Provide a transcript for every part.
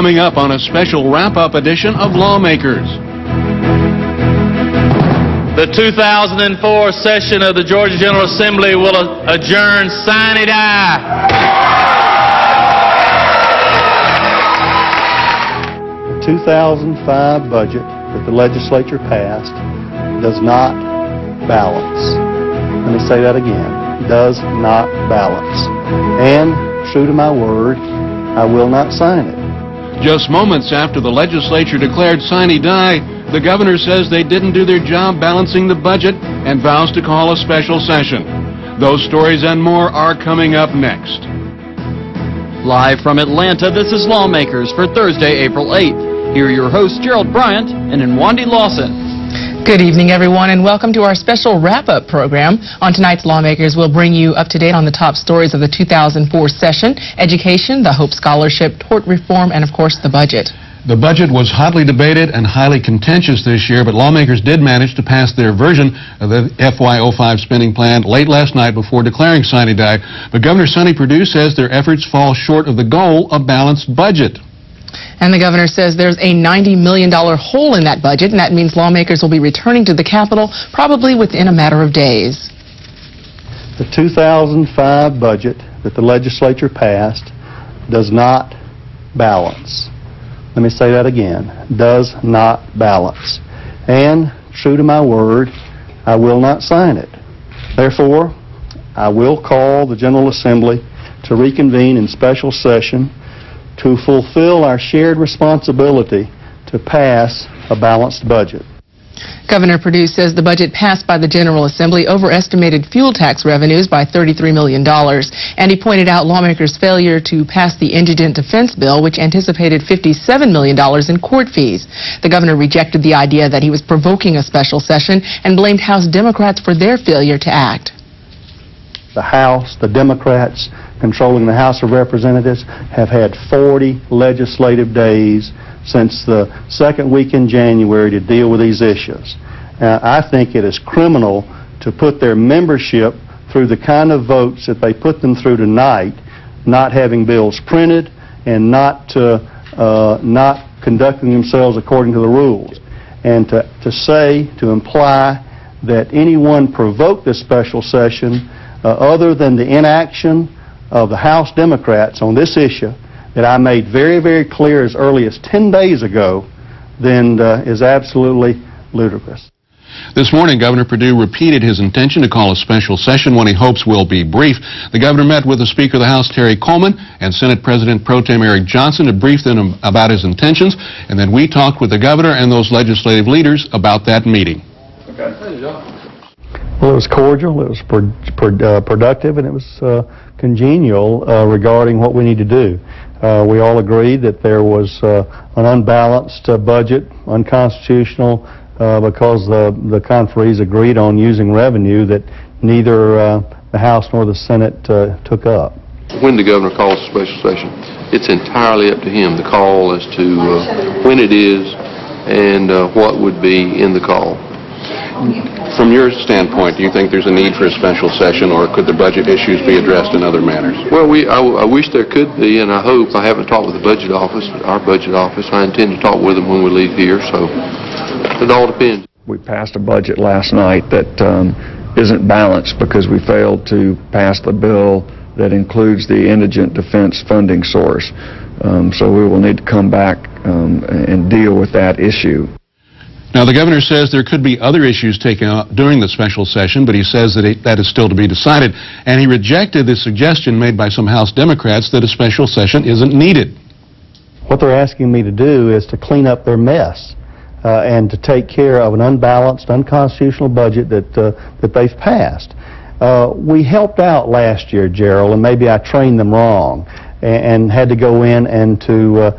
coming up on a special wrap-up edition of Lawmakers. The 2004 session of the Georgia General Assembly will adjourn Sine Die. The 2005 budget that the legislature passed does not balance. Let me say that again. Does not balance. And true to my word, I will not sign it. Just moments after the legislature declared Sine Die, the governor says they didn't do their job balancing the budget and vows to call a special session. Those stories and more are coming up next. Live from Atlanta, this is Lawmakers for Thursday, April 8th. Here are your hosts, Gerald Bryant and Nwandi Lawson. Good evening, everyone, and welcome to our special wrap-up program. On tonight's Lawmakers, we'll bring you up to date on the top stories of the 2004 session: education, the Hope Scholarship, tort reform, and, of course, the budget. The budget was hotly debated and highly contentious this year, but lawmakers did manage to pass their version of the FY05 spending plan late last night before declaring Sine Die. But Governor Sonny Perdue says their efforts fall short of the goal of balanced budget. And the governor says there's a $90 million hole in that budget, and that means lawmakers will be returning to the Capitol probably within a matter of days. The 2005 budget that the legislature passed does not balance. Let me say that again. Does not balance. And true to my word, I will not sign it. Therefore, I will call the General Assembly to reconvene in special session to fulfill our shared responsibility to pass a balanced budget. Governor Perdue says the budget passed by the General Assembly overestimated fuel tax revenues by $33 million. And he pointed out lawmakers' failure to pass the indigent defense bill, which anticipated $57 million in court fees. The governor rejected the idea that he was provoking a special session and blamed House Democrats for their failure to act. The House, the Democrats controlling the House of Representatives, have had 40 legislative days since the second week in January to deal with these issues. I think it is criminal to put their membership through the kind of votes that they put them through tonight, not having bills printed and not conducting themselves according to the rules. And to imply that anyone provoked this special session other than the inaction of the House Democrats on this issue that I made very, very clear as early as 10 days ago, then is absolutely ludicrous. This morning, Governor Perdue repeated his intention to call a special session, one he hopes will be brief. The governor met with the Speaker of the House, Terry Coleman, and Senate President Pro Tem Eric Johnson to brief them about his intentions, and then we talked with the governor and those legislative leaders about that meeting. Okay. Well, it was cordial, it was productive, and it was congenial regarding what we need to do. We all agreed that there was an unbalanced budget, unconstitutional, because the conferees agreed on using revenue that neither the House nor the Senate took up. When the governor calls a special session, it's entirely up to him, the call as to when it is and what would be in the call. From your standpoint, do you think there's a need for a special session, or could the budget issues be addressed in other manners? Well, I wish there could be, and I hope. I haven't talked with the budget office, our budget office. I intend to talk with them when we leave here, so it all depends. We passed a budget last night that isn't balanced because we failed to pass the bill that includes the indigent defense funding source. So we will need to come back and deal with that issue. Now, the governor says there could be other issues taken out during the special session, but he says that is still to be decided. And he rejected the suggestion made by some House Democrats that a special session isn't needed. What they're asking me to do is to clean up their mess and to take care of an unbalanced, unconstitutional budget that they've passed. We helped out last year, Gerald, and maybe I trained them wrong and had to go in and to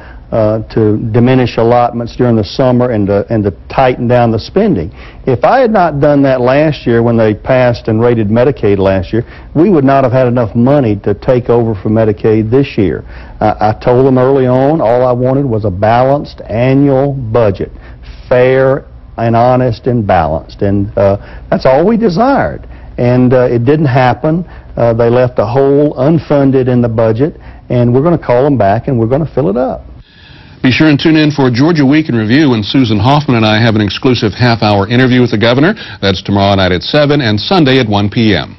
diminish allotments during the summer and to tighten down the spending. If I had not done that last year when they passed and rated Medicaid last year, we would not have had enough money to take over for Medicaid this year. I told them early on all I wanted was a balanced annual budget, fair and honest and balanced, and that's all we desired. And it didn't happen. They left a hole unfunded in the budget, and we're going to call them back and we're going to fill it up. Be sure and tune in for Georgia Week in Review when Susan Hoffman and I have an exclusive half-hour interview with the governor. That's tomorrow night at 7 and Sunday at 1 p.m.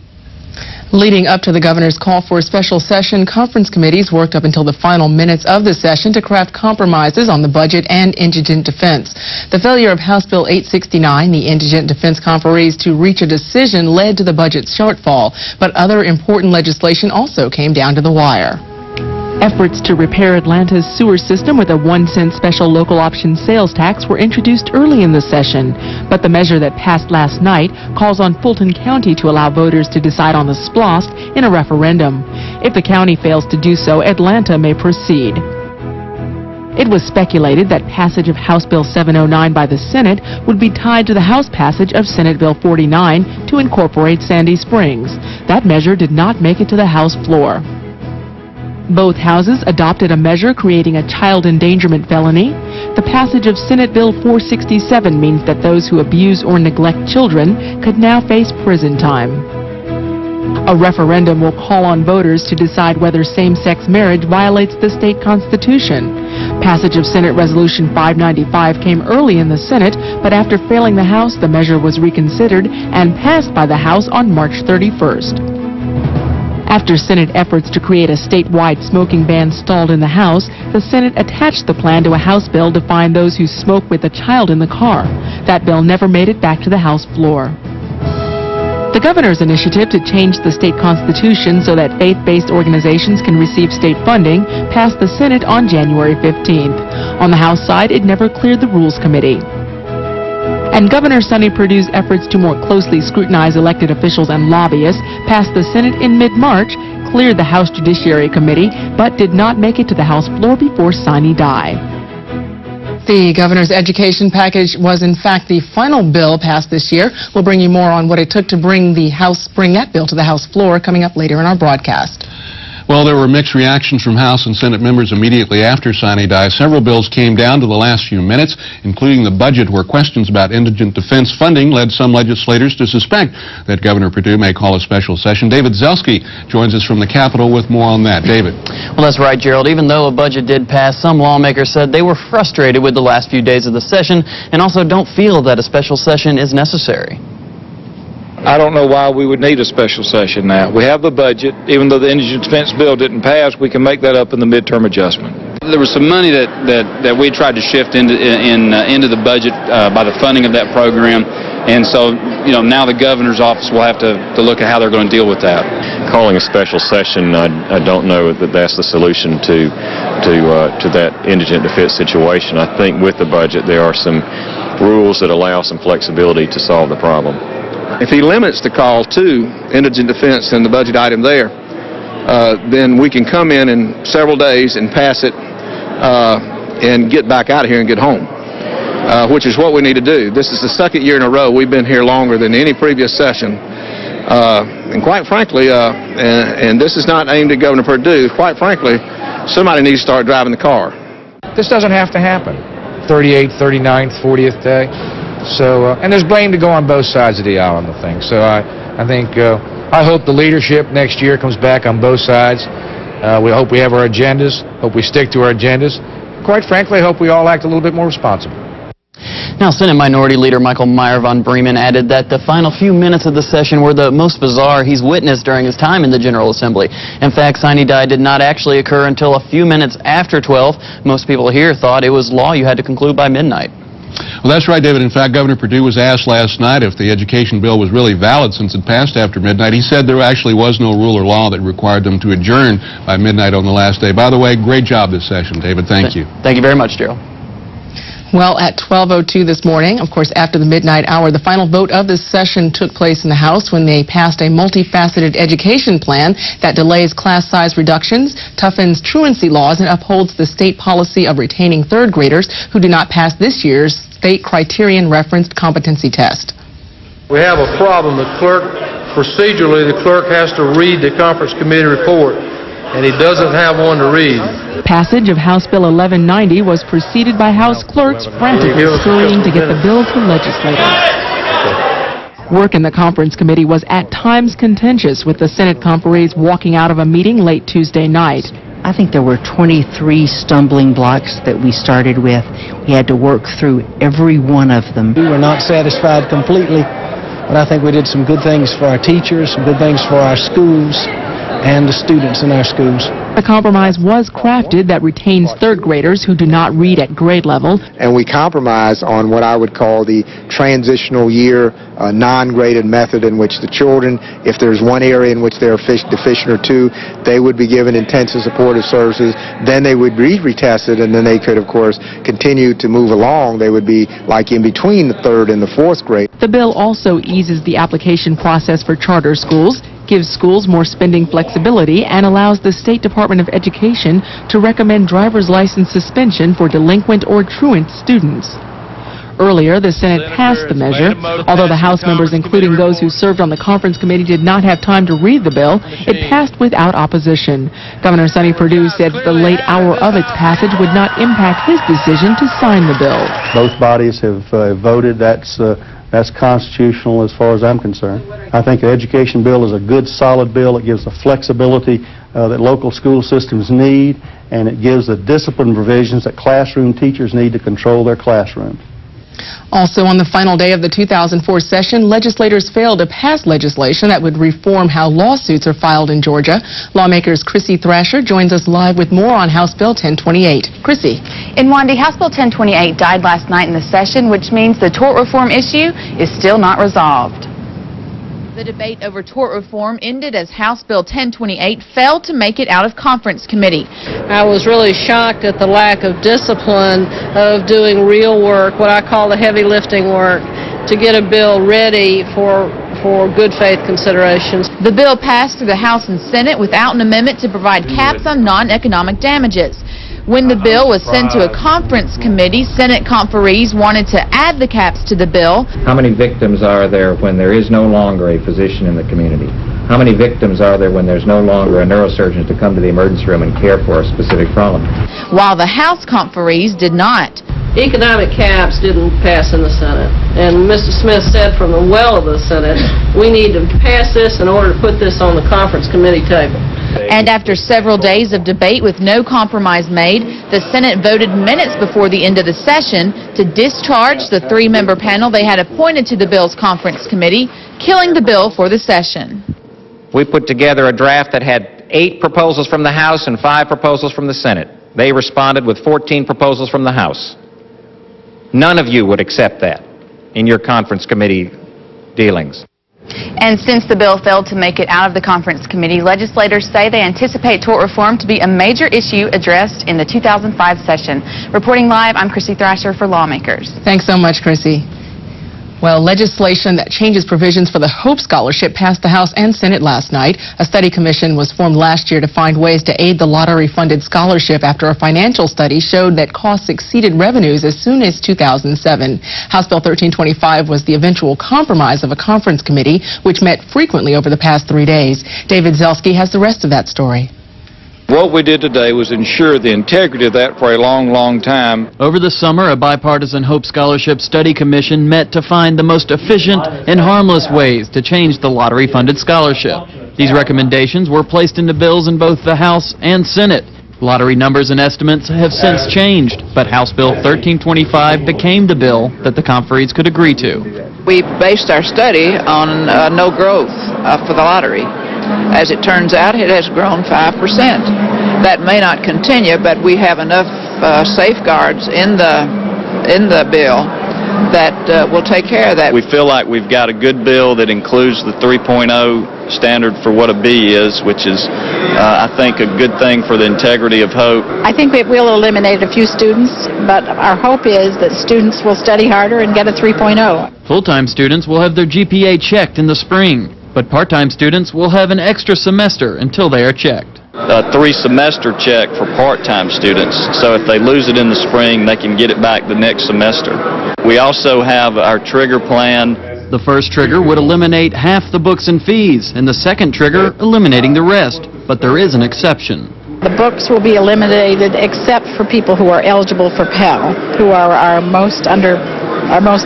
Leading up to the governor's call for a special session, conference committees worked up until the final minutes of the session to craft compromises on the budget and indigent defense. The failure of House Bill 869, the indigent defense conferees to reach a decision, led to the budget shortfall, but other important legislation also came down to the wire. Efforts to repair Atlanta's sewer system with a 1-cent special local option sales tax were introduced early in the session, but the measure that passed last night calls on Fulton County to allow voters to decide on the splost in a referendum. If the county fails to do so, Atlanta may proceed. It was speculated that passage of House Bill 709 by the Senate would be tied to the House passage of Senate Bill 49 to incorporate Sandy Springs. That measure did not make it to the House floor. Both houses adopted a measure creating a child endangerment felony. The passage of Senate Bill 467 means that those who abuse or neglect children could now face prison time. A referendum will call on voters to decide whether same-sex marriage violates the state constitution. Passage of Senate Resolution 595 came early in the Senate, but after failing the House, the measure was reconsidered and passed by the House on March 31st. After Senate efforts to create a statewide smoking ban stalled in the House, the Senate attached the plan to a House bill to fine those who smoke with a child in the car. That bill never made it back to the House floor. The governor's initiative to change the state constitution so that faith-based organizations can receive state funding passed the Senate on January 15th. On the House side, it never cleared the Rules Committee. And Governor Sonny Perdue's efforts to more closely scrutinize elected officials and lobbyists passed the Senate in mid-March, cleared the House Judiciary Committee, but did not make it to the House floor before Sine Die. The governor's education package was in fact the final bill passed this year. We'll bring you more on what it took to bring that bill to the House floor coming up later in our broadcast. Well, there were mixed reactions from House and Senate members immediately after Sine Die. Several bills came down to the last few minutes, including the budget, where questions about indigent defense funding led some legislators to suspect that Governor Perdue may call a special session. David Zelski joins us from the Capitol with more on that. David. Well, that's right, Gerald. Even though a budget did pass, some lawmakers said they were frustrated with the last few days of the session and also don't feel that a special session is necessary. I don't know why we would need a special session now. We have the budget. Even though the indigent defense bill didn't pass, we can make that up in the midterm adjustment. There was some money that we tried to shift into the budget by the funding of that program, and so now the governor's office will have to look at how they're going to deal with that. Calling a special session, I don't know that that's the solution to that indigent defense situation. I think with the budget there are some rules that allow some flexibility to solve the problem. If he limits the call to indigent defense and the budget item there, then we can come in several days and pass it and get back out of here and get home, which is what we need to do. This is the second year in a row we've been here longer than any previous session. And quite frankly, and this is not aimed at Governor Perdue, quite frankly, somebody needs to start driving the car. This doesn't have to happen. 38th, 39th, 40th day. So, and there's blame to go on both sides of the aisle on the thing. So I hope the leadership next year comes back on both sides. We hope we have our agendas, hope we stick to our agendas. Quite frankly, I hope we all act a little bit more responsible. Now, Senate Minority Leader Michael Meyer von Bremen added that the final few minutes of the session were the most bizarre he's witnessed during his time in the General Assembly. In fact, Sine Die did not actually occur until a few minutes after 12. Most people here thought it was law you had to conclude by midnight. Well, that's right, David. In fact, Governor Perdue was asked last night if the education bill was really valid since it passed after midnight. He said there actually was no rule or law that required them to adjourn by midnight on the last day. By the way, great job this session, David. Thank you. Thank you very much, Gerald. Well, at 12:02 this morning, of course, after the midnight hour, the final vote of this session took place in the House when they passed a multifaceted education plan that delays class size reductions, toughens truancy laws, and upholds the state policy of retaining third graders who do not pass this year's state criterion-referenced competency test. We have a problem. Procedurally, the clerk has to read the conference committee report, and he doesn't have one to read. Passage of House Bill 1190 was preceded by House clerks frantically scurrying to get the bill to legislators. Work in the conference committee was at times contentious, with the Senate conferees walking out of a meeting late Tuesday night. I think there were 23 stumbling blocks that we started with. We had to work through every one of them. We were not satisfied completely, but I think we did some good things for our teachers, some good things for our schools, and the students in our schools. A compromise was crafted that retains third graders who do not read at grade level. And we compromise on what I would call the transitional year non-graded method, in which the children, if there's one area in which they're deficient or two, they would be given intensive supportive services, then they would be retested, and then they could, of course, continue to move along. They would be like in between the third and the fourth grade. The bill also eases the application process for charter schools, gives schools more spending flexibility, and allows the State Department of Education to recommend driver's license suspension for delinquent or truant students. Earlier, the Senate passed the measure. Although the House members, including those who served on the conference committee, did not have time to read the bill, it passed without opposition. Governor Sonny Perdue said that the late hour of its passage would not impact his decision to sign the bill. Both bodies have voted. That's constitutional as far as I'm concerned. I think the education bill is a good, solid bill. It gives the flexibility that local school systems need, and it gives the discipline provisions that classroom teachers need to control their classroom. Also, on the final day of the 2004 session, legislators failed to pass legislation that would reform how lawsuits are filed in Georgia. Lawmakers Chrissy Thrasher joins us live with more on House Bill 1028. Chrissy. In Wandy, House Bill 1028 died last night in the session, which means the tort reform issue is still not resolved. The debate over tort reform ended as House Bill 1028 failed to make it out of conference committee. I was really shocked at the lack of discipline of doing real work, what I call the heavy lifting work, to get a bill ready for good faith considerations. The bill passed through the House and Senate without an amendment to provide caps on non-economic damages. When the bill was sent to a conference committee, Senate conferees wanted to add the caps to the bill. How many victims are there when there is no longer a physician in the community? How many victims are there when there's no longer a neurosurgeon to come to the emergency room and care for a specific problem? While the House conferees did not. Economic caps didn't pass in the Senate, and Mr. Smith said from the well of the Senate, we need to pass this in order to put this on the conference committee table. And after several days of debate with no compromise made, the Senate voted minutes before the end of the session to discharge the three-member panel they had appointed to the bill's conference committee, killing the bill for the session. We put together a draft that had 8 proposals from the House and 5 proposals from the Senate. They responded with 14 proposals from the House. None of you would accept that in your conference committee dealings. And since the bill failed to make it out of the conference committee, legislators say they anticipate tort reform to be a major issue addressed in the 2005 session. Reporting live, I'm Chrissy Thrasher for Lawmakers. Thanks so much, Chrissy. Well, legislation that changes provisions for the Hope Scholarship passed the House and Senate last night. A study commission was formed last year to find ways to aid the lottery-funded scholarship after a financial study showed that costs exceeded revenues as soon as 2007. House Bill 1325 was the eventual compromise of a conference committee, which met frequently over the past 3 days. David Zelski has the rest of that story. What we did today was ensure the integrity of that for a long, long time. Over the summer, a bipartisan Hope Scholarship Study Commission met to find the most efficient and harmless ways to change the lottery-funded scholarship. These recommendations were placed into bills in both the House and Senate. Lottery numbers and estimates have since changed, but House Bill 1325 became the bill that the conferees could agree to. We based our study on no growth for the lottery. As it turns out, it has grown 5%. That may not continue, but we have enough safeguards in the bill that will take care of that. We feel like we've got a good bill that includes the 3.0 standard for what a B is, which is, I think, a good thing for the integrity of Hope. I think it will eliminate a few students, but our hope is that students will study harder and get a 3.0. Full-time students will have their GPA checked in the spring, but part-time students will have an extra semester until they are checked. A 3-semester check for part-time students, so if they lose it in the spring, they can get it back the next semester. We also have our trigger plan. The first trigger would eliminate half the books and fees, and the second trigger eliminating the rest, but there is an exception. The books will be eliminated except for people who are eligible for Pell, who are our most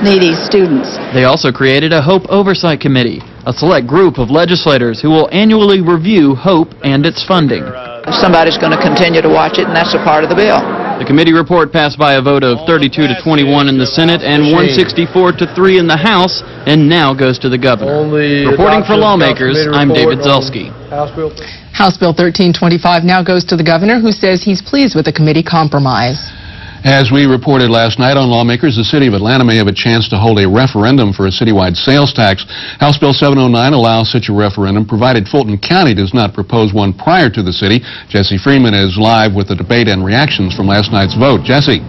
needy students. They also created a Hope Oversight Committee, a select group of legislators who will annually review Hope and its funding. Somebody's going to continue to watch it, and that's a part of the bill. The committee report passed by a vote of 32 to 21 in the Senate and 164 to 3 in the House, and now goes to the governor. Reporting for Lawmakers, I'm David Zelsky. House Bill 1325 now goes to the governor, who says he's pleased with the committee compromise. As we reported last night on Lawmakers, the city of Atlanta may have a chance to hold a referendum for a citywide sales tax. House Bill 709 allows such a referendum, provided Fulton County does not propose one prior to the city. Jesse Freeman is live with the debate and reactions from last night's vote. Jesse.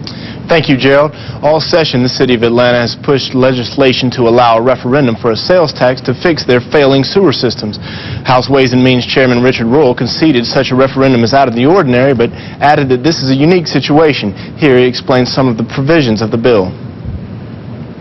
Thank you, Gerald. All session, the city of Atlanta has pushed legislation to allow a referendum for a sales tax to fix their failing sewer systems. House Ways and Means Chairman Richard Royal conceded such a referendum is out of the ordinary, but added that this is a unique situation. Here he explains some of the provisions of the bill.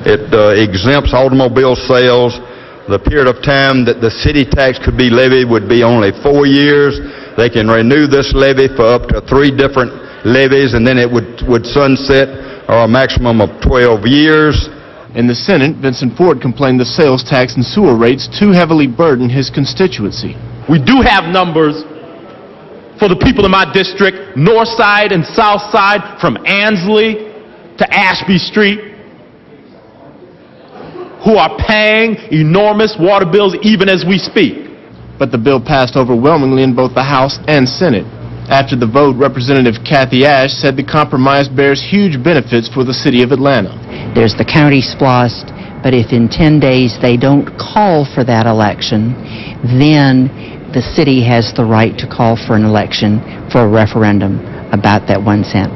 It exempts automobile sales. The period of time that the city tax could be levied would be only 4 years. They can renew this levy for up to 3 different levies, and then it would sunset or a maximum of 12 years. In the Senate, Vincent Ford complained the sales tax and sewer rates too heavily burden his constituency. We do have numbers for the people in my district, north side and south side, from Ansley to Ashby Street, who are paying enormous water bills even as we speak. But the bill passed overwhelmingly in both the House and Senate. After the vote, Representative Kathy Ash said the compromise bears huge benefits for the city of Atlanta. There's the county splost, but if in 10 days they don't call for that election, then the city has the right to call for an election for a referendum about that 1 cent.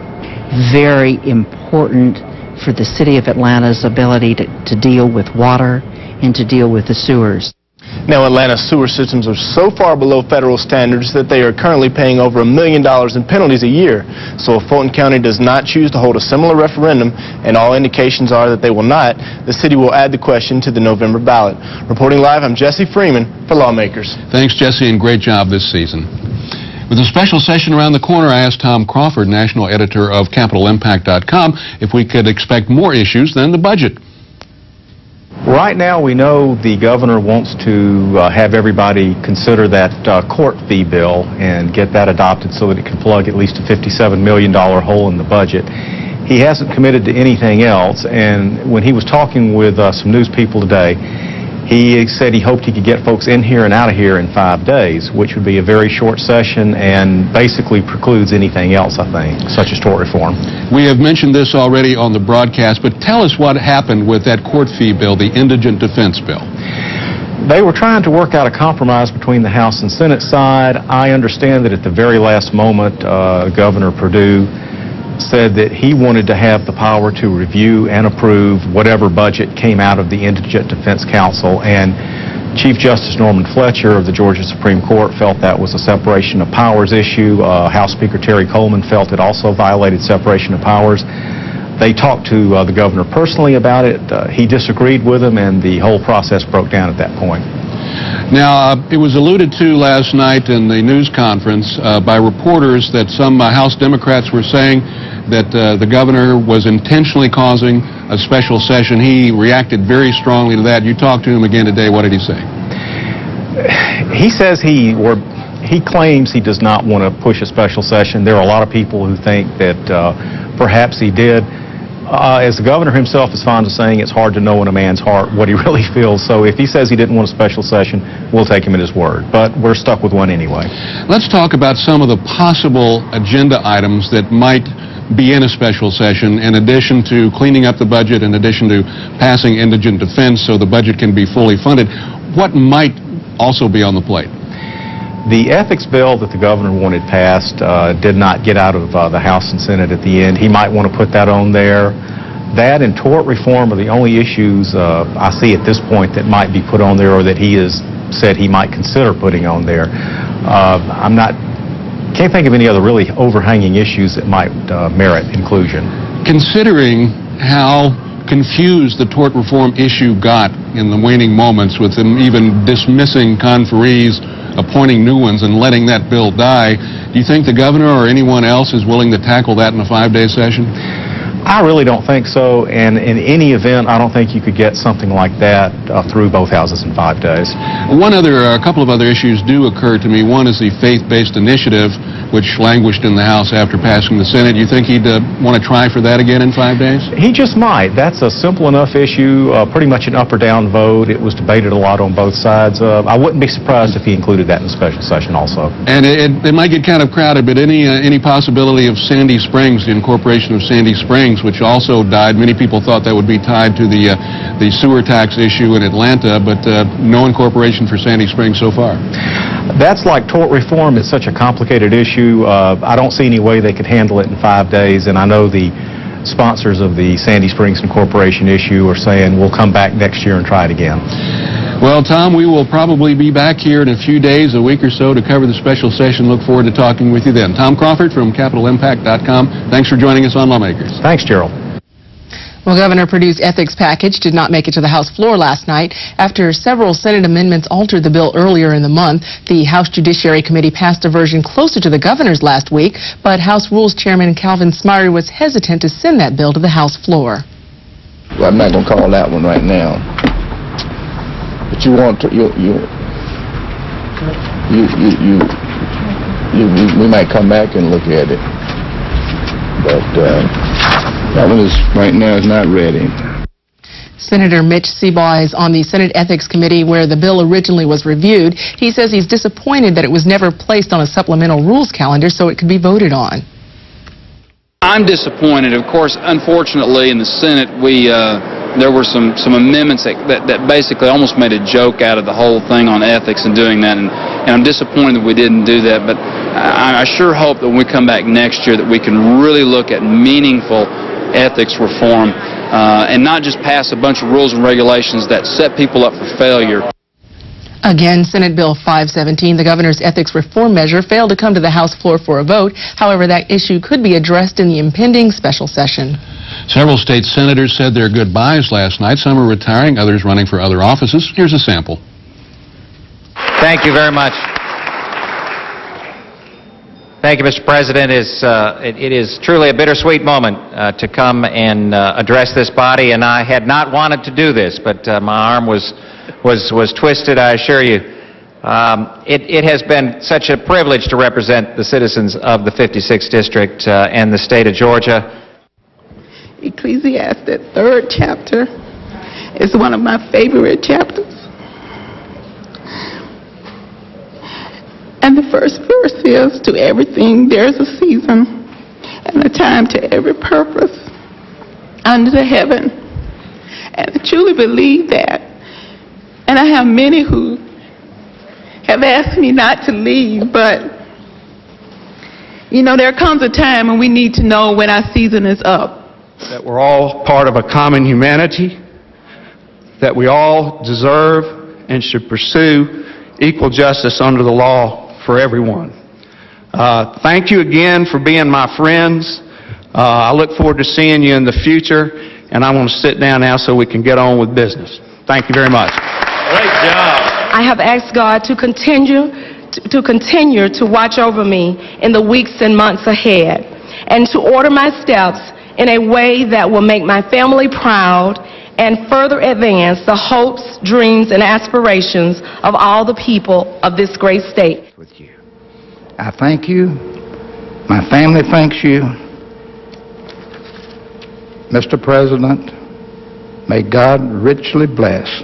Very important for the city of Atlanta's ability to deal with water and to deal with the sewers. Now, Atlanta's sewer systems are so far below federal standards that they are currently paying over $1 million in penalties a year. So if Fulton County does not choose to hold a similar referendum, and all indications are that they will not, the city will add the question to the November ballot. Reporting live, I'm Jesse Freeman for Lawmakers. Thanks, Jesse, and great job this season. With a special session around the corner, I asked Tom Crawford, national editor of CapitolImpact.com, if we could expect more issues than the budget. Right now, we know the governor wants to have everybody consider that court fee bill and get that adopted so that it can plug at least a $57 million hole in the budget. He hasn't committed to anything else, and when he was talking with some news people today, he said he hoped he could get folks in here and out of here in 5 days, which would be a very short session and basically precludes anything else, I think, such as tort reform. We have mentioned this already on the broadcast, but tell us what happened with that court fee bill, the indigent defense bill. They were trying to work out a compromise between the House and Senate side. I understand that at the very last moment, Governor Perdue said that he wanted to have the power to review and approve whatever budget came out of the Indigent Defense Council, and Chief Justice Norman Fletcher of the Georgia Supreme Court felt that was a separation of powers issue. House Speaker Terry Coleman felt it also violated separation of powers. They talked to the governor personally about it. He disagreed with him, and the whole process broke down at that point. Now, it was alluded to last night in the news conference by reporters that some House Democrats were saying that the governor was intentionally causing a special session. He reacted very strongly to that. You talked to him again today. What did he say? He says he claims he does not want to push a special session. There are a lot of people who think that perhaps he did. As the governor himself is fond of saying, it's hard to know in a man's heart what he really feels. So if he says he didn't want a special session, we'll take him at his word. But we're stuck with one anyway. Let's talk about some of the possible agenda items that might be in a special session, in addition to cleaning up the budget, in addition to passing indigent defense so the budget can be fully funded. What might also be on the plate? The ethics bill that the governor wanted passed did not get out of the House and Senate at the end. He might want to put that on there. That and tort reform are the only issues I see at this point that might be put on there, or that he has said he might consider putting on there. Can't think of any other really overhanging issues that might merit inclusion. Considering how confused the tort reform issue got in the waning moments, with them even dismissing conferees, appointing new ones, and letting that bill die, do you think the governor or anyone else is willing to tackle that in a 5-day session? I really don't think so, and in any event, I don't think you could get something like that through both houses in 5 days. A couple of other issues do occur to me. One is the faith-based initiative which languished in the House after passing the Senate. You think he'd want to try for that again in 5 days? He just might. That's a simple enough issue, pretty much an up or down vote. It was debated a lot on both sides. I wouldn't be surprised if he included that in the special session also. And it might get kind of crowded, but any possibility of Sandy Springs, the incorporation of Sandy Springs, which also died. Many people thought that would be tied to the sewer tax issue in Atlanta, but no incorporation for Sandy Springs so far. That's like tort reform. It's such a complicated issue. I don't see any way they could handle it in 5 days, and I know the sponsors of the Sandy Springs incorporation issue are saying we'll come back next year and try it again. Well, Tom, we will probably be back here in a few days, a week or so, to cover the special session. Look forward to talking with you then. Tom Crawford from CapitalImpact.com. Thanks for joining us on Lawmakers. Thanks, Gerald. Well, Governor Perdue's ethics package did not make it to the House floor last night. After several Senate amendments altered the bill earlier in the month, the House Judiciary Committee passed a version closer to the governor's last week, but House Rules Chairman Calvin Smyre was hesitant to send that bill to the House floor. Well, I'm not going to call that one right now. But you want to, we might come back and look at it. But that one is, right now, is not ready. Senator Mitch Seabaugh is on the Senate Ethics Committee where the bill originally was reviewed. He says he's disappointed that it was never placed on a supplemental rules calendar so it could be voted on. I'm disappointed. Of course, unfortunately, in the Senate, there were some amendments that basically almost made a joke out of the whole thing on ethics and doing that, and I'm disappointed that we didn't do that, but I sure hope that when we come back next year that we can really look at meaningful ethics reform and not just pass a bunch of rules and regulations that set people up for failure. Again, Senate Bill 517, the governor's ethics reform measure, failed to come to the House floor for a vote. However, that issue could be addressed in the impending special session. Several state senators said their goodbyes last night. Some are retiring, others running for other offices. Here's a sample. Thank you very much. Thank you, Mr. President. It is truly a bittersweet moment to come and address this body, and I had not wanted to do this, but my arm was twisted, I assure you. It has been such a privilege to represent the citizens of the 56th District and the state of Georgia. Ecclesiastes, 3rd chapter, is one of my favorite chapters. And the first verse is, to everything there is a season and a time to every purpose under the heaven. And I truly believe that. And I have many who have asked me not to leave, but, you know, there comes a time when we need to know when our season is up. That we're all part of a common humanity, that we all deserve and should pursue equal justice under the law for everyone. Thank you again for being my friends. I look forward to seeing you in the future, and I want to sit down now so we can get on with business. Thank you very much. Great job. I have asked God to continue to watch over me in the weeks and months ahead, and to order my steps in a way that will make my family proud and further advance the hopes, dreams, and aspirations of all the people of this great state. I thank you. My family thanks you. Mr. President, may God richly bless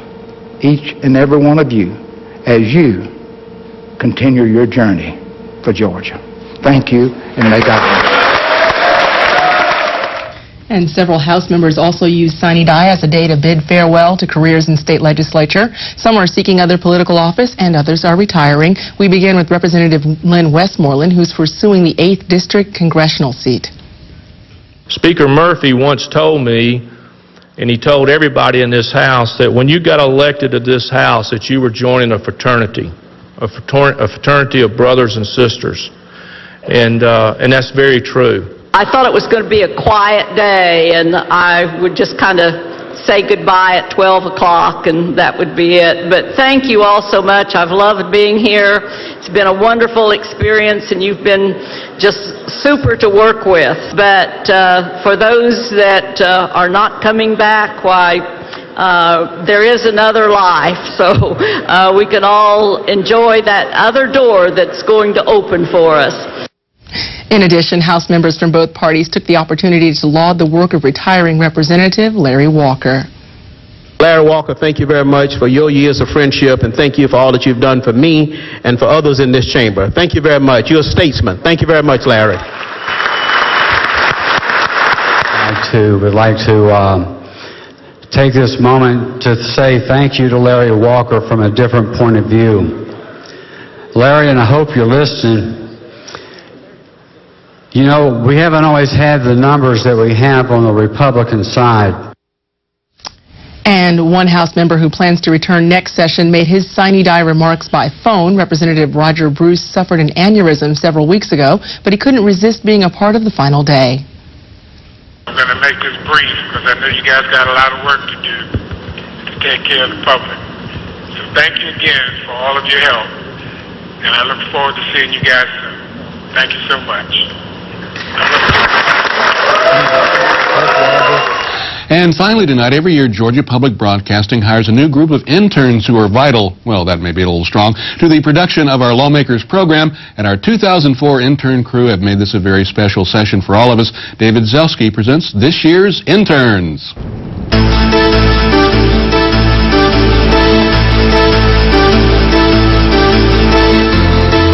each and every one of you as you continue your journey for Georgia. Thank you, and may God bless you. And several House members also used Sine Die as a day to bid farewell to careers in state legislature. Some are seeking other political office and others are retiring. We begin with Representative Lynn Westmoreland, who's pursuing the 8th District congressional seat. Speaker Murphy once told me, and he told everybody in this House, that when you got elected to this House that you were joining a fraternity of brothers and sisters. And that's very true. I thought it was going to be a quiet day, and I would just kind of say goodbye at 12 o'clock, and that would be it. But thank you all so much. I've loved being here. It's been a wonderful experience, and you've been just super to work with. But for those that are not coming back, why, there is another life, so we can all enjoy that other door that's going to open for us. In addition, House members from both parties took the opportunity to laud the work of retiring Representative Larry Walker. Larry Walker, thank you very much for your years of friendship, and thank you for all that you've done for me and for others in this chamber. Thank you very much. You're a statesman. Thank you very much, Larry. I would like to take this moment to say thank you to Larry Walker from a different point of view. Larry, and I hope you're listening, you know, we haven't always had the numbers that we have on the Republican side. And one House member who plans to return next session made his Sine Die remarks by phone. Representative Roger Bruce suffered an aneurysm several weeks ago, but he couldn't resist being a part of the final day. I'm going to make this brief because I know you guys got a lot of work to do to take care of the public. So thank you again for all of your help, and I look forward to seeing you guys soon. Thank you so much. And finally tonight, every year Georgia Public Broadcasting hires a new group of interns who are vital, well, that may be a little strong, to the production of our Lawmakers program. And our 2004 intern crew have made this a very special session for all of us. David Zelski presents this year's Interns.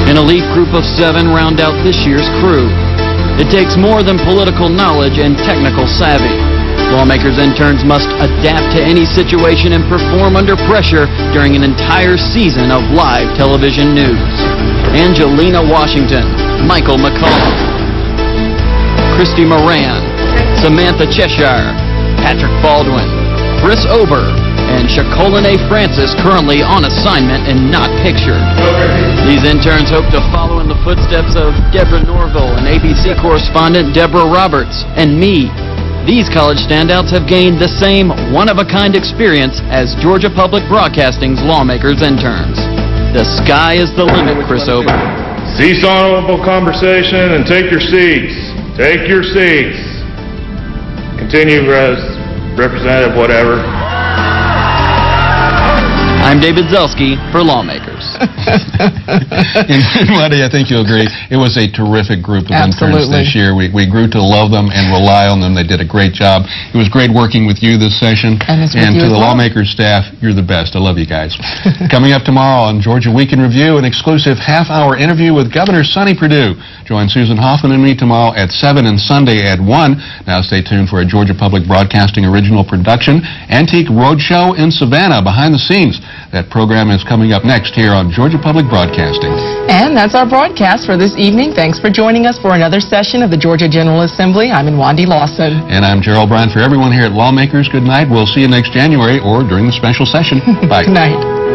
An elite group of 7 round out this year's crew. It takes more than political knowledge and technical savvy. Lawmakers interns must adapt to any situation and perform under pressure during an entire season of live television news. Angelina Washington, Michael McCollum, Christy Moran, Samantha Cheshire, Patrick Baldwin, Chris Ober, and Shakolane Francis currently on assignment and not pictured. These interns hope to follow in the footsteps of Deborah Norville and ABC correspondent Deborah Roberts and me. These college standouts have gained the same one-of-a-kind experience as Georgia Public Broadcasting's Lawmakers interns. The sky is the limit, Chris Ober. Cease honorable conversation and take your seats. Take your seats. Continue, Representative whatever. I'm David Zelski for Lawmakers. And Monday, I think you'll agree, it was a terrific group of interns this year. We grew to love them and rely on them. They did a great job. It was great working with you this session. And to the Lawmakers staff, you're the best. I love you guys. Coming up tomorrow on Georgia Week in Review, an exclusive half-hour interview with Governor Sonny Perdue. Join Susan Hoffman and me tomorrow at 7 and Sunday at 1. Now stay tuned for a Georgia Public Broadcasting original production, Antique Roadshow in Savannah, behind the scenes. That program is coming up next here on Georgia Public Broadcasting. And that's our broadcast for this evening. Thanks for joining us for another session of the Georgia General Assembly. I'm Wandy Lawson. And I'm Gerald Bryan. For everyone here at Lawmakers, good night. We'll see you next January or during the special session. Bye. Good night.